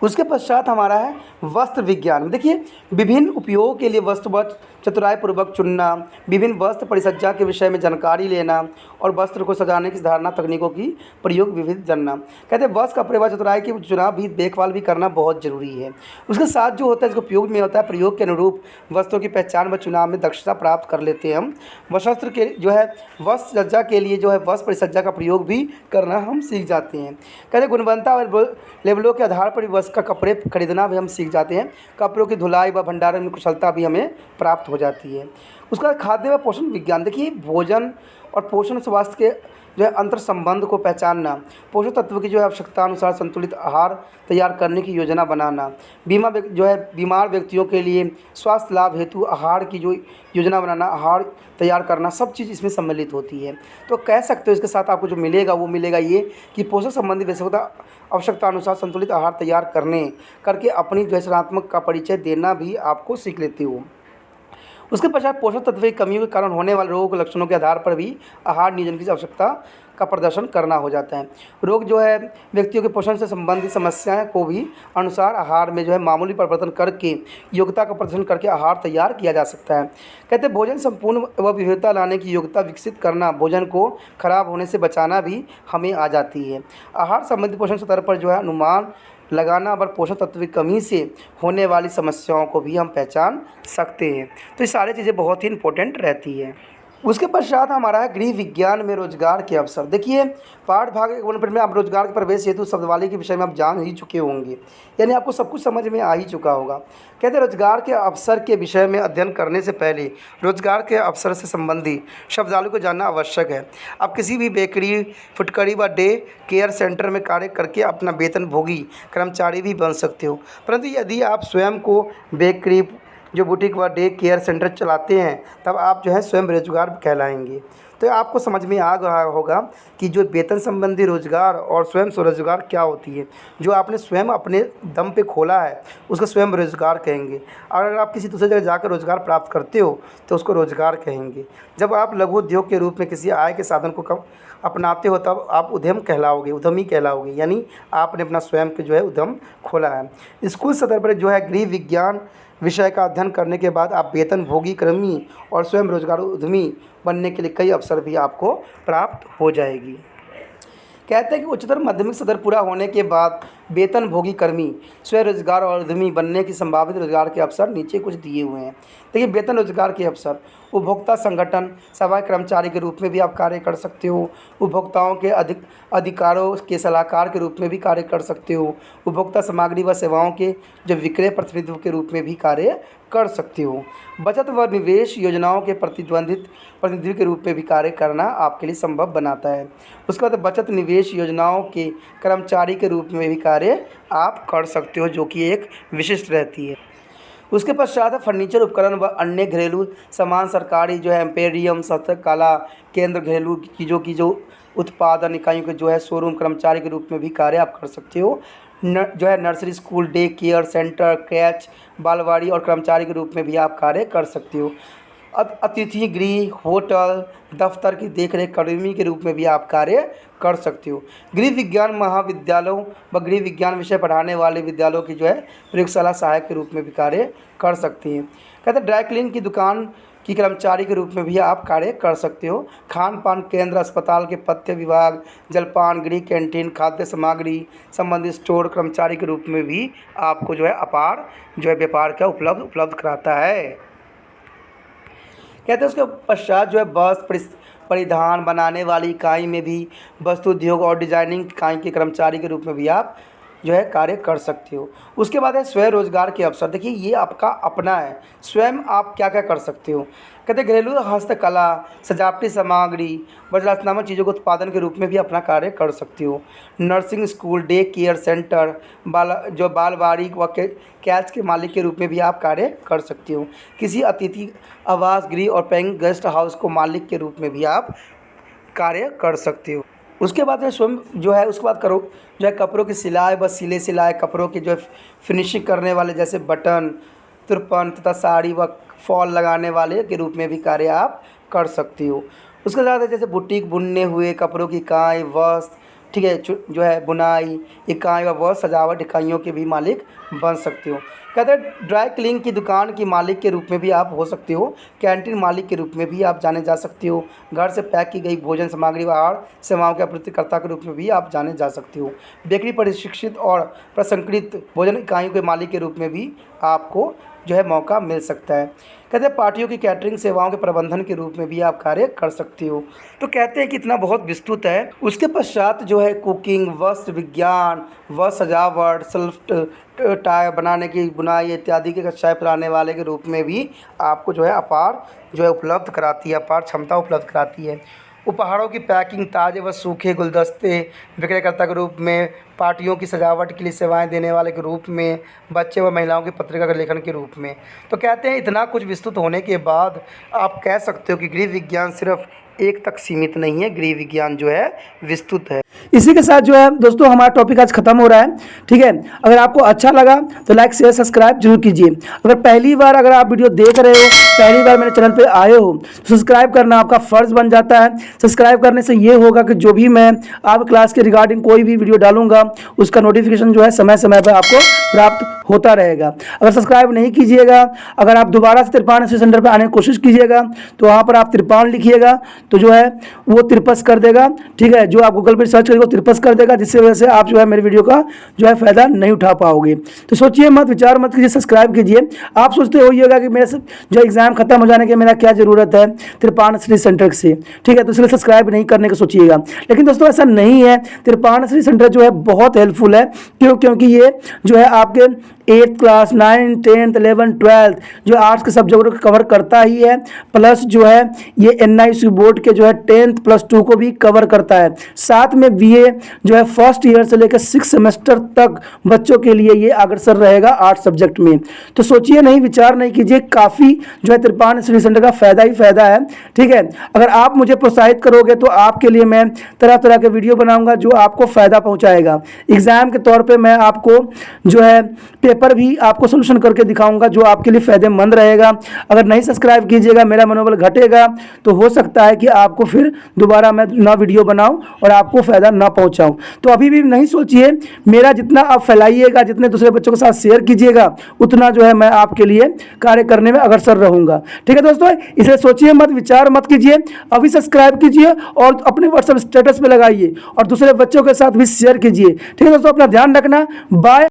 उसके पश्चात हमारा है वस्त्र विज्ञान। देखिए विभिन्न उपयोग के लिए वस्त्र व चतुराई पूर्वक चुनना, विभिन्न वस्त्र परिसज्जा के विषय में जानकारी लेना और वस्त्र को सजाने की धारणा तकनीकों की प्रयोग विविध जानना। कहते हैं वस्त्र कपड़े व चतुराई की चुनाव भी देखभाल भी करना बहुत जरूरी है। उसके साथ जो होता है इसको उपयोग में होता है प्रयोग के अनुरूप वस्त्रों की पहचान व चुनाव में दक्षता प्राप्त कर लेते हैं हम। वस्त्र के जो है वस्त्र सज्जा के लिए जो है वस्त्र परिसज्जा का प्रयोग भी करना हम सीख जाते हैं। कहते हैं गुणवत्ता और लेवलों के आधार पर वस्त्र का कपड़े खरीदना भी हम सीख जाते हैं। कपड़ों की धुलाई व भंडारण में कुशलता भी हमें प्राप्त हो जाती है। उसका खाद्य व पोषण विज्ञान। देखिए भोजन और पोषण स्वास्थ्य के जो है अंतर संबंध को पहचानना, पोषक तत्व की जो है आवश्यकता अनुसार संतुलित आहार तैयार करने की योजना बनाना, बीमार व्यक्तियों के लिए स्वास्थ्य लाभ हेतु आहार की जो योजना बनाना, आहार तैयार करना, सब चीज़ इसमें सम्मिलित होती है। तो कह सकते हो इसके साथ आपको जो मिलेगा वो मिलेगा ये कि पोषण संबंधी आवश्यकता अनुसार संतुलित आहार तैयार करके अपनी जो है सकारात्मक का परिचय देना भी आपको सीख लेते हो। उसके पश्चात पोषक तत्व की कमी के कारण होने वाले रोग लक्षणों के आधार पर भी आहार नियोजन की आवश्यकता का प्रदर्शन करना हो जाता है। रोग जो है व्यक्तियों के पोषण से संबंधित समस्याएं को भी अनुसार आहार में जो है मामूली परिवर्तन करके योग्यता का प्रदर्शन करके आहार तैयार किया जा सकता है। कहते हैं भोजन संपूर्ण व विविधता लाने की योग्यता विकसित करना, भोजन को खराब होने से बचाना भी हमें आ जाती है। आहार संबंधी पोषण स्तर पर जो है अनुमान लगाना और पोषक तत्व की कमी से होने वाली समस्याओं को भी हम पहचान सकते हैं। तो ये सारी चीज़ें बहुत ही इम्पोर्टेंट रहती है। उसके पश्चात हमारा है गृह विज्ञान में रोजगार के अवसर। देखिए पाठ भाग 1 में आप रोजगार के प्रवेश हेतु शब्दावली के विषय में आप जान ही चुके होंगे, यानी आपको सब कुछ समझ में आ ही चुका होगा। कहते हैं रोजगार के अवसर के विषय में अध्ययन करने से पहले रोजगार के अवसर से संबंधी शब्दावली को जानना आवश्यक है। आप किसी भी बेकरी, फुटकरी व डे केयर सेंटर में कार्य करके अपना वेतनभोगी कर्मचारी भी बन सकते हो, परंतु यदि आप स्वयं को बेकरी, जो बुटीक व डे केयर सेंटर चलाते हैं, तब आप जो है स्वयं बेरोजगार कहलाएंगे। तो आपको समझ में आ गया होगा कि जो वेतन संबंधी रोजगार और स्वयं स्वरोजगार क्या होती है। जो आपने स्वयं अपने दम पे खोला है उसको स्वयं रोजगार कहेंगे, और अगर आप किसी दूसरी जगह जाकर रोजगार प्राप्त करते हो तो उसको रोजगार कहेंगे। जब आप लघु उद्योग के रूप में किसी आय के साधन को अपनाते हो तब आप उद्यमी कहलाओगे, यानी आपने अपना स्वयं के जो है उद्यम खोला है। स्कूल स्तर पर जो है गृह विज्ञान विषय का अध्ययन करने के बाद आप वेतनभोगी कर्मी और स्वयं रोजगार उद्यमी बनने के लिए कई अवसर भी आपको प्राप्त हो जाएगी। कहते हैं कि उच्चतर माध्यमिक स्तर पूरा होने के बाद वेतनभोगी कर्मी, स्वरोजगार और उद्यमी बनने की संभावित रोजगार के अवसर नीचे कुछ दिए हुए हैं। देखिए वेतन रोजगार के अवसर, उपभोक्ता संगठन सहायक कर्मचारी के रूप में भी आप कार्य कर सकते हो। उपभोक्ताओं के अधिकारों के सलाहकार के रूप में भी कार्य कर सकते हो। उपभोक्ता सामग्री व सेवाओं के जो विक्रय प्रतिनिधित्व के रूप में भी कार्य कर सकते हो। बचत व निवेश योजनाओं के प्रतिनिधि के रूप में भी कार्य करना आपके लिए संभव बनाता है। उसके बाद बचत निवेश योजनाओं के कर्मचारी के रूप में भी कार्य आप कर सकते हो, जो कि एक विशिष्ट रहती है। उसके पश्चात फर्नीचर उपकरण व अन्य घरेलू सामान सरकारी जो है एम्पेरियम, हस्तकला केंद्र, घरेलू चीज़ों की जो उत्पादन इकाइयों के जो है शोरूम कर्मचारी के रूप में भी कार्य आप कर सकते हो। जो है nursery school, day care centre, creche, बालवाड़ी और कर्मचारी के रूप में भी आप कार्य कर सकते हो। अतिथि गृह, होटल, दफ्तर की देखरेख कर्मी के रूप में भी आप कार्य कर सकते हो। गृह विज्ञान महाविद्यालयों व गृह विज्ञान विषय पढ़ाने वाले विद्यालयों की जो है प्रयोगशाला सहायक के रूप में भी कार्य कर सकते हैं। कहते हैं ड्राई क्लीन की दुकान की कर्मचारी के रूप में भी आप कार्य कर सकते हो। खान पान केंद्र, अस्पताल के पथ्य विभाग, जलपान गृह, कैंटीन, खाद्य सामग्री संबंधी स्टोर कर्मचारी के रूप में भी आपको जो है अपार जो है व्यापार का उपलब्ध कराता है। कहते हैं उसके पश्चात जो है बस परिधान बनाने वाली इकाई में भी वस्तु उद्योग और डिजाइनिंग इकाई के कर्मचारी के रूप में भी आप जो है कार्य कर सकते हो। उसके बाद है स्वयं रोजगार के अवसर। देखिए ये आपका अपना है, स्वयं आप क्या क्या कर सकते हो। कहते हैं घरेलू हस्तकला, सजावटी सामग्री, वज्रासनामक चीज़ों के उत्पादन के रूप में भी अपना कार्य कर सकते हो। Nursing school, day care centre, बालवाड़ी व कैच के मालिक के रूप में भी आप कार्य कर सकते हो। किसी अतिथि आवास गृह और पेइंग गेस्ट हाउस को मालिक के रूप में भी आप कार्य कर सकते हो। उसके बाद स्वयं जो है उसके बाद करो जो है कपड़ों की सिलाई व सिलाई कपड़ों की जो है फिनिशिंग करने वाले जैसे बटन, तुरपन तथा साड़ी व फॉल लगाने वाले के रूप में भी कार्य आप कर सकती हो। उसके साथ जैसे बुटीक, बुनने हुए कपड़ों की इकाई, वस्त्र, ठीक है, जो है बुनाई इकाई व सजावट इकाइयों के भी मालिक बन सकते हो। कहते हैं ड्राई क्लीन की दुकान की मालिक के रूप में भी आप हो सकते हो। कैंटीन मालिक के रूप में भी आप जाने जा सकते हो। घर से पैक की गई भोजन सामग्री व आहार सेवाओं के आपूर्तिकर्ता के रूप में भी आप जाने जा सकते हो। बेकरी प्रशिक्षित और प्रसंस्कृत भोजन इकाइयों के मालिक के रूप में भी आपको जो है मौका मिल सकता है। कहते हैं पार्टियों की कैटरिंग सेवाओं के प्रबंधन के रूप में भी आप कार्य कर सकते हो। तो कहते हैं कि इतना बहुत विस्तृत है। उसके पश्चात जो है कुकिंग, वस्त्र विज्ञान व सजावट, सेल्फ टाई बनाने की, बुनाई इत्यादि के कक्षाएं पढ़ाने वाले के रूप में भी आपको जो है अपार जो है उपलब्ध कराती है, अपार क्षमता उपलब्ध कराती है। उपहारों की पैकिंग, ताज़े व सूखे गुलदस्ते विक्रयकर्ता के रूप में, पार्टियों की सजावट के लिए सेवाएं देने वाले के रूप में, बच्चे व महिलाओं की पत्रिका के लेखन के रूप में। तो कहते हैं इतना कुछ विस्तृत होने के बाद आप कह सकते हो कि गृह विज्ञान सिर्फ एक तक सीमित नहीं है, गृह विज्ञान जो है विस्तृत है। इसी के साथ जो है दोस्तों हमारा टॉपिक आज खत्म हो रहा है, ठीक है। अगर आपको अच्छा लगा तो लाइक शेयर सब्सक्राइब जरूर कीजिए। अगर पहली बार अगर आप वीडियो देख रहे हो, पहली बार मेरे चैनल पे आए हो, तो सब्सक्राइब करना आपका फ़र्ज़ बन जाता है। सब्सक्राइब करने से ये होगा कि जो भी मैं आप क्लास के रिगार्डिंग कोई भी वीडियो डालूंगा उसका नोटिफिकेशन जो है समय समय पर आपको प्राप्त होता रहेगा। अगर सब्सक्राइब नहीं कीजिएगा, अगर आप दोबारा से तिरपान स्टडी सेंटर पर आने की कोशिश कीजिएगा तो वहाँ पर आप तिरपान लिखिएगा तो जो है वो तिरपस कर देगा, ठीक है। जो आप गूगल पर सर्च करेंगे वो तिरपस कर देगा, जिससे वजह से आप जो है मेरे वीडियो का जो है फ़ायदा नहीं उठा पाओगे। तो सोचिए मत, विचार मत कीजिए, सब्सक्राइब कीजिए। आप सोचते होइएगा कि मेरे जो एग्ज़ाम खत्म हो जाने के मेरा क्या ज़रूरत है तिरपान स्टडी सेंटर से, ठीक है, तो इसलिए सब्सक्राइब नहीं करने को सोचिएगा। लेकिन दोस्तों ऐसा नहीं है, तिरपान स्टडी सेंटर जो है बहुत हेल्पफुल है। क्योंकि ये जो है आपके 8th class 9th 10th 11th 12th जो आर्ट्स के सब्जेक्ट को कवर करता ही है, प्लस जो है ये NIC बोर्ड के जो है 10th प्लस 2 को भी कवर करता है। साथ में BA जो है फर्स्ट ईयर से लेकर 6 सेमेस्टर तक बच्चों के लिए ये अग्रसर रहेगा आर्ट्स सब्जेक्ट में। तो सोचिए नहीं, विचार नहीं कीजिए, काफ़ी जो है तिरपान स्टडी सेंटर का फ़ायदा ही फ़ायदा है, ठीक है। अगर आप मुझे प्रोत्साहित करोगे तो आपके लिए मैं तरह तरह के वीडियो बनाऊंगा जो आपको फ़ायदा पहुंचाएगा। एग्ज़ाम के तौर पे मैं आपको जो है पेपर भी आपको सोल्यूशन करके दिखाऊंगा जो आपके लिए फ़ायदेमंद रहेगा। अगर नहीं सब्सक्राइब कीजिएगा, मेरा मनोबल घटेगा, तो हो सकता है कि आपको फिर दोबारा मैं ना वीडियो बनाऊं और आपको फ़ायदा ना पहुंचाऊं। तो अभी भी नहीं सोचिए, मेरा जितना आप फैलाइएगा, जितने दूसरे बच्चों के साथ शेयर कीजिएगा, उतना जो है मैं आपके लिए कार्य करने में अग्रसर रहूँगा, ठीक है दोस्तों। इसलिए सोचिए मत, विचार मत कीजिए, अभी सब्सक्राइब कीजिए और अपने व्हाट्सएप स्टेटस पे लगाइए और दूसरे बच्चों के साथ भी शेयर कीजिए, ठीक है दोस्तों। अपना ध्यान रखना, बाय।